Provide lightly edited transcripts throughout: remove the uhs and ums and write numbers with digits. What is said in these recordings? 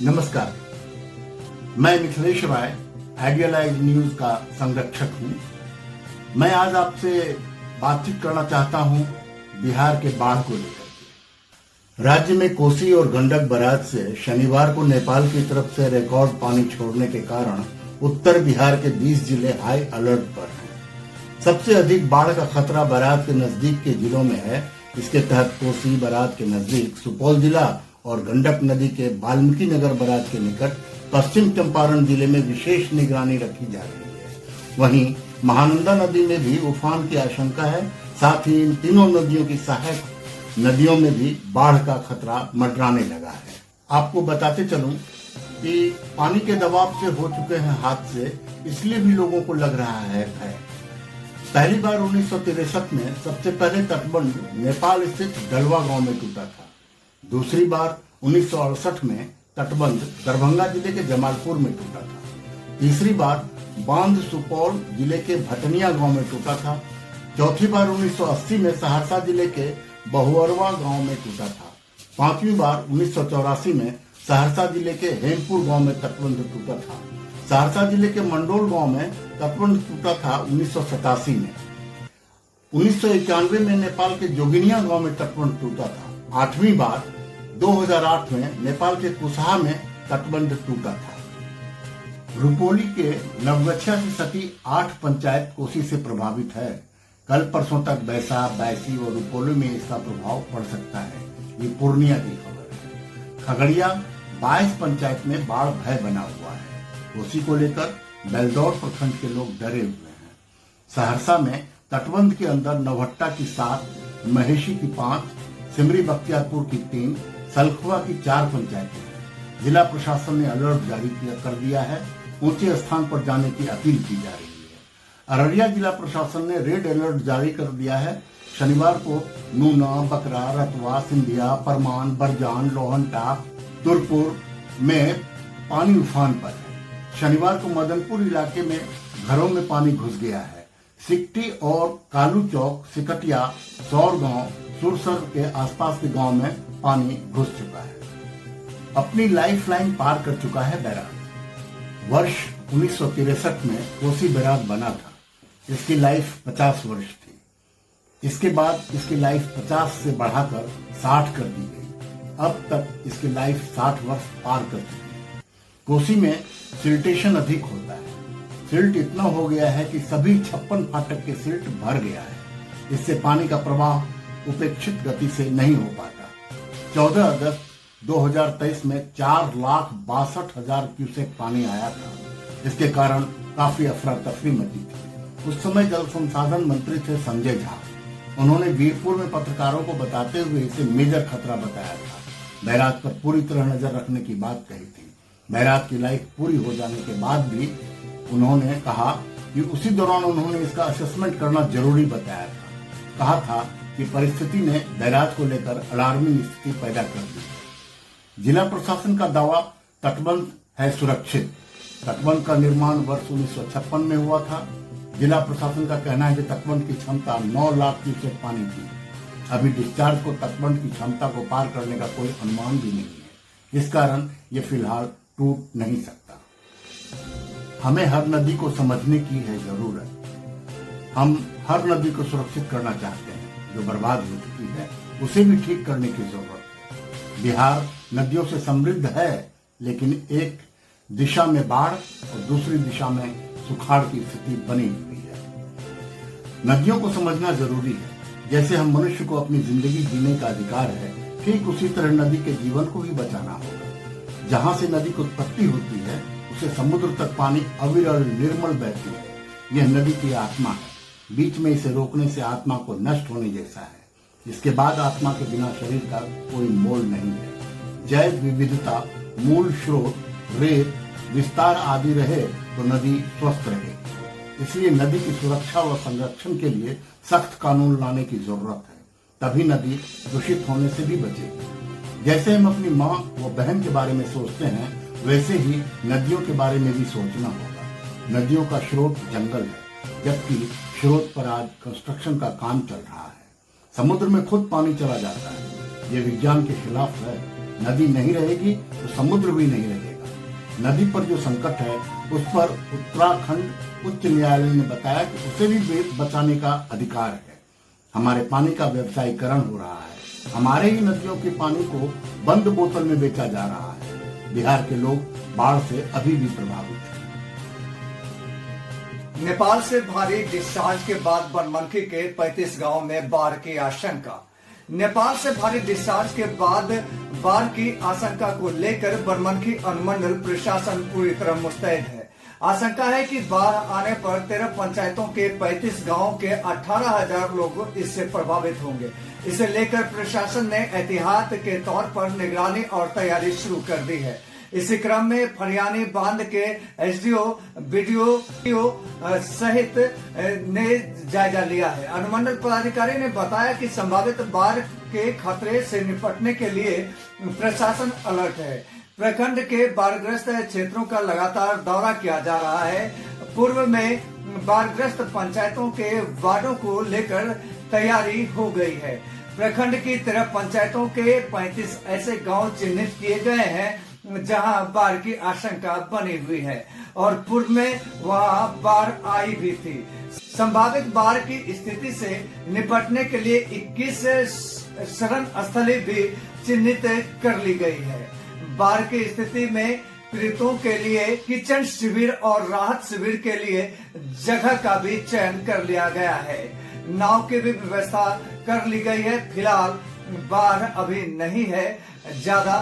नमस्कार, मैं मिथिलेश राय idealise news का संरक्षक हूं। मैं आज आपसे बातचीत करना चाहता हूं बिहार के बाढ़ को लेकर। राज्य में कोसी और गंडक बराज से शनिवार को नेपाल की तरफ से रिकॉर्ड पानी छोड़ने के कारण उत्तर बिहार के 20 जिले हाई अलर्ट पर हैं। सबसे अधिक बाढ़ का खतरा बराज के नजदीक के जिलों में है। इसके तहत कोसी बराज के नजदीक सुपौल जिला और गंडक नदी के वाल्मीकि नगर बराज के निकट पश्चिम चंपारण जिले में विशेष निगरानी रखी जा रही है। वहीं महानंदा नदी में भी उफान की आशंका है। साथ ही इन तीनों नदियों की सहायक नदियों में भी बाढ़ का खतरा मंडराने लगा है। आपको बताते चलूं कि पानी के दबाव से हो चुके हैं हादसे, इसलिए भी लोगों को लग रहा है भय। पहली बार 1963 में सबसे पहले तटबंध नेपाल स्थित डलवा गांव में टूटा था। दूसरी बार 1968 में तटबंध दरभंगा जिले के जमालपुर में टूटा था। तीसरी बार बांध सुपौल जिले के भटनिया गांव में टूटा था। चौथी बार 1980 में सहरसा जिले के बहुअरवा गांव में टूटा था। पांचवी बार 1984 में सहरसा जिले के हेमपुर गांव में तटबंध टूटा था। सहरसा जिले के मंडोल गांव में तटबंध टूटा था 1987 में। 1991 में नेपाल के जोगिनिया गांव में तटबंध टूटा था। आठवीं बार 2008 में नेपाल के कुसहा में तटबंध टूटा था। रुपोली के नवगछिया से सटी 8 पंचायत कोसी से प्रभावित है। कल परसों तक बैसा, बैसी और रुपोली में इसका प्रभाव पड़ सकता है। ये पूर्णिया की खबर है। खगड़िया 22 पंचायत में बाढ़ भय बना हुआ है। कोसी को लेकर बेलदौर प्रखंड के लोग डरे हुए हैं। सहरसा में तटबंध के अंदर नवहट्टा की 7, महेशी की 5, सिमरी बख्तियारपुर की 3, सलखुआ की 4 पंचायतें हैं। जिला प्रशासन ने अलर्ट जारी कर दिया है। ऊंचे स्थान पर जाने की अपील की जा रही है। अररिया जिला प्रशासन ने रेड अलर्ट जारी कर दिया है। शनिवार को नूना, बकरा, रतवा, सिंधिया, परमान, बरजान, लोहंटा, तुरपुर में पानी उफान पर है। शनिवार को मदनपुर इलाके में घरों में पानी घुस गया है। सिकटी और कालू चौक, सिकटिया, सौर गांव, सुरसर के आसपास के गांव में पानी घुस चुका है। अपनी लाइफ लाइन पार कर चुका है बैराज। वर्ष 1963 में कोसी बैराज बना था। इसकी लाइफ 50 वर्ष थी। इसके बाद इसकी लाइफ 50 से बढ़ाकर 60 कर दी गई। अब तक इसकी लाइफ 60 वर्ष पार कर चुकी है। कोसी में सिल्टेशन अधिक होता है। सिल्ट इतना हो गया है कि सभी 56 फाटक के सिल्ट भर गया है। इससे पानी का प्रवाह उपेक्षित गति से नहीं हो पाता। 14 अगस्त 2023 में 4,62,000 क्यूसेक पानी आया था। इसके कारण काफी अफरा तफरी मची थी। उस समय जल संसाधन मंत्री थे संजय झा। उन्होंने वीरपुर में पत्रकारों को बताते हुए इसे मेजर खतरा बताया था। बैराज पर पूरी तरह नजर रखने की बात कही थी। बैराज की लाइफ पूरी हो जाने के बाद भी उन्होंने कहा कि उसी दौरान उन्होंने इसका असेसमेंट करना जरूरी बताया था। कहा था कि परिस्थिति ने बैराज को लेकर अलार्मिंग स्थिति पैदा कर दी। जिला प्रशासन का दावा तटबंध है सुरक्षित। तटबंध का निर्माण वर्ष 1956 में हुआ था। जिला प्रशासन का कहना है कि तटबंध की क्षमता 9 लाख क्यूसेक पानी थी। अभी डिस्चार्ज को तटबंध की क्षमता को पार करने का कोई अनुमान भी नहीं है। इस कारण ये फिलहाल टूट नहीं सकता। हमें हर नदी को समझने की है जरूरत। हम हर नदी को सुरक्षित करना चाहते हैं। जो बर्बाद हो चुकी है उसे भी ठीक करने की जरूरत है। बिहार नदियों से समृद्ध है, लेकिन एक दिशा में बाढ़ और दूसरी दिशा में सुखाड़ की स्थिति बनी हुई है। नदियों को समझना जरूरी है। जैसे हम मनुष्य को अपनी जिंदगी जीने का अधिकार है, ठीक उसी तरह नदी के जीवन को भी बचाना होगा। जहां से नदी की उत्पत्ति होती है उसे समुद्र तक पानी अविरल निर्मल बहती है। यह नदी की आत्मा है। बीच में इसे रोकने से आत्मा को नष्ट होने जैसा है। इसके बाद आत्मा के बिना शरीर का कोई मोल नहीं है। जैव विविधता, मूल स्रोत, रेत, विस्तार आदि रहे तो नदी स्वस्थ रहेगी। इसलिए नदी की सुरक्षा व संरक्षण के लिए सख्त कानून लाने की जरूरत है। तभी नदी दूषित होने से भी बचेगी। जैसे हम अपनी माँ व बहन के बारे में सोचते हैं, वैसे ही नदियों के बारे में भी सोचना होगा। नदियों का स्रोत जंगल है, जबकि स्रोत पर आज कंस्ट्रक्शन का काम चल रहा है। समुद्र में खुद पानी चला जाता है। ये विज्ञान के खिलाफ है। नदी नहीं रहेगी तो समुद्र भी नहीं रहेगा। नदी पर जो संकट है उस पर उत्तराखंड उच्च न्यायालय ने बताया कि उसे भी बचाने का अधिकार है। हमारे पानी का व्यवसायीकरण हो रहा है, हमारे ही नदियों के पानी को बंद बोतल में बेचा जा रहा है। बिहार के लोग बाढ़ से अभी भी प्रभावित हैं। नेपाल से भारी डिस्चार्ज के बाद बनमनखी के 35 गांव में बाढ़ की आशंका। नेपाल से भारी डिस्चार्ज के बाद बाढ़ की आशंका को लेकर बनमनखी अनुमंडल प्रशासन पूरी तरह मुस्तैद है। आशंका है कि बाढ़ आने पर 13 पंचायतों के 35 गांवों के 18,000 लोग इससे प्रभावित होंगे। इसे लेकर प्रशासन ने एहतियात के तौर पर निगरानी और तैयारी शुरू कर दी है। इसी क्रम में फरियानी बांध के एसडीओ, बीडीओ सहित ने जायजा लिया है। अनुमंडल पदाधिकारी ने बताया कि संभावित बाढ़ के खतरे से निपटने के लिए प्रशासन अलर्ट है। प्रखंड के बाढ़ग्रस्त क्षेत्रों का लगातार दौरा किया जा रहा है। पूर्व में बाढ़ग्रस्त पंचायतों के वार्डों को लेकर तैयारी हो गई है। प्रखंड की 13 पंचायतों के 35 ऐसे गांव चिन्हित किए गए हैं जहां बाढ़ की आशंका बनी हुई है और पूर्व में वहां बाढ़ आई भी थी। संभावित बाढ़ की स्थिति से निपटने के लिए 21 शरण स्थली भी चिन्हित कर ली गई है। बाढ़ की स्थिति में पीड़ितों के लिए किचन शिविर और राहत शिविर के लिए जगह का भी चयन कर लिया गया है। नाव की भी व्यवस्था कर ली गई है। फिलहाल बाढ़ अभी नहीं है ज्यादा,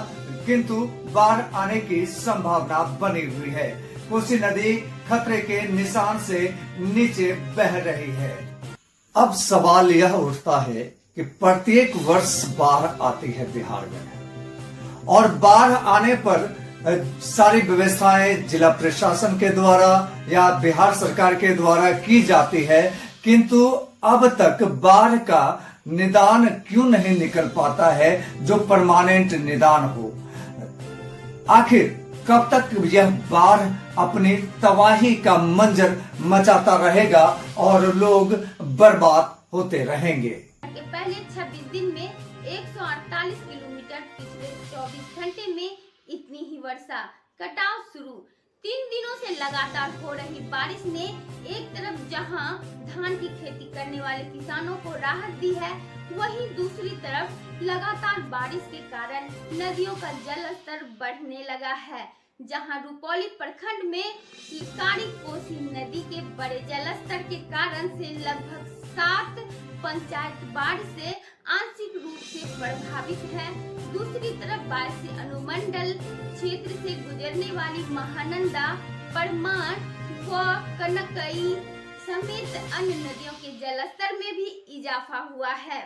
किंतु बाढ़ आने की संभावना बनी हुई है। कोसी नदी खतरे के निशान से नीचे बह रही है। अब सवाल यह उठता है कि प्रत्येक वर्ष बाढ़ आती है बिहार में और बाढ़ आने पर सारी व्यवस्थाएं जिला प्रशासन के द्वारा या बिहार सरकार के द्वारा की जाती है, किंतु अब तक बाढ़ का निदान क्यों नहीं निकल पाता है जो परमानेंट निदान हो। आखिर कब तक यह बाढ़ अपनी तबाही का मंजर मचाता रहेगा और लोग बर्बाद होते रहेंगे। पहले 26 दिन में 148 किलोमीटर, पिछले 24 घंटे में इतनी ही वर्षा। कटाव शुरू। 3 दिनों से लगातार हो रही बारिश ने एक तरफ जहां धान की खेती करने वाले किसानों को राहत दी है, वहीं दूसरी तरफ लगातार बारिश के कारण नदियों का जल स्तर बढ़ने लगा है। जहां रुपौली प्रखंड में कारी कोसी नदी के बड़े जलस्तर के कारण से लगभग 7 पंचायत बाढ़ से आंशिक रूप से प्रभावित है। दूसरी तरफ बारिश अनुमंडल क्षेत्र से गुजरने वाली महानंदा, परमान व कनकई समेत अन्य नदियों के जलस्तर में भी इजाफा हुआ है।